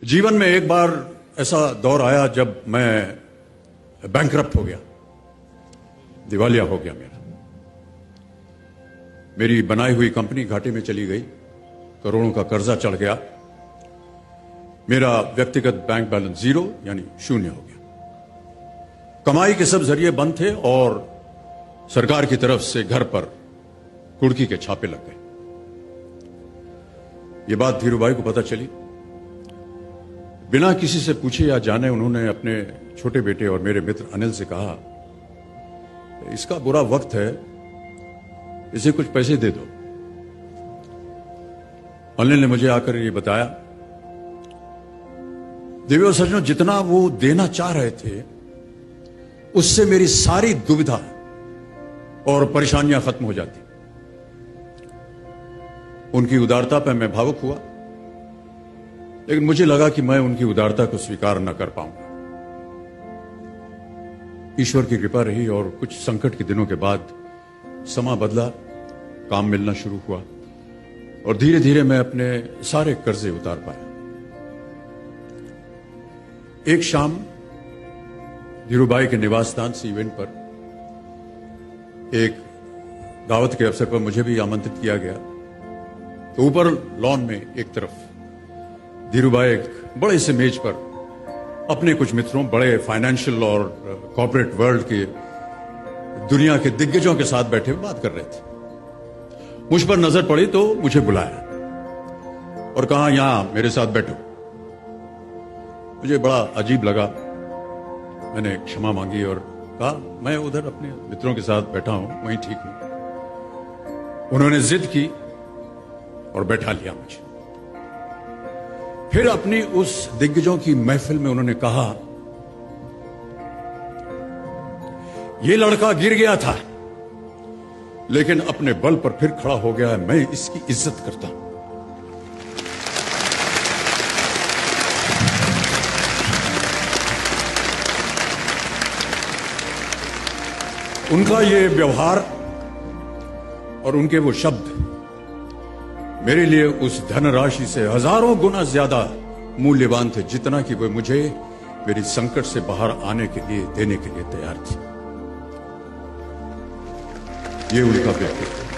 जीवन में एक बार ऐसा दौर आया जब मैं बैंकरप्ट हो गया, दिवालिया हो गया। मेरी बनाई हुई कंपनी घाटे में चली गई, करोड़ों का कर्जा चढ़ गया, मेरा व्यक्तिगत बैंक बैलेंस जीरो यानी शून्य हो गया। कमाई के सब जरिए बंद थे और सरकार की तरफ से घर पर कुर्की के छापे लग गए। ये बात धीरूभाई को पता चली। बिना किसी से पूछे या जाने उन्होंने अपने छोटे बेटे और मेरे मित्र अनिल से कहा, इसका बुरा वक्त है, इसे कुछ पैसे दे दो। अनिल ने मुझे आकर ये बताया, देवी और सज्जनों, जितना वो देना चाह रहे थे उससे मेरी सारी दुविधा और परेशानियां खत्म हो जाती। उनकी उदारता पर मैं भावुक हुआ, लेकिन मुझे लगा कि मैं उनकी उदारता को स्वीकार न कर पाऊंगा। ईश्वर की कृपा रही और कुछ संकट के दिनों के बाद समा बदला, काम मिलना शुरू हुआ और धीरे धीरे मैं अपने सारे कर्जे उतार पाया। एक शाम धीरूभाई के निवास स्थान से इवेंट पर एक दावत के अवसर पर मुझे भी आमंत्रित किया गया। तो ऊपर लॉन में एक तरफ धीरूभाई एक बड़े से मेज पर अपने कुछ मित्रों, बड़े फाइनेंशियल और कॉर्पोरेट वर्ल्ड के दुनिया के दिग्गजों के साथ बैठे हुए बात कर रहे थे। मुझ पर नजर पड़ी तो मुझे बुलाया और कहा, यहां मेरे साथ बैठो। मुझे बड़ा अजीब लगा। मैंने क्षमा मांगी और कहा, मैं उधर अपने मित्रों के साथ बैठा हूं, वहीं ठीक हूं। उन्होंने जिद की और बैठा लिया मुझे। फिर अपनी उस दिग्गजों की महफिल में उन्होंने कहा, यह लड़का गिर गया था लेकिन अपने बल पर फिर खड़ा हो गया है, मैं इसकी इज्जत करता हूं। उनका ये व्यवहार और उनके वो शब्द मेरे लिए उस धनराशि से हजारों गुना ज्यादा मूल्यवान थे, जितना कि वो मुझे मेरी संकट से बाहर आने के लिए, देने के लिए तैयार थी। ये उनका व्यक्तित्व।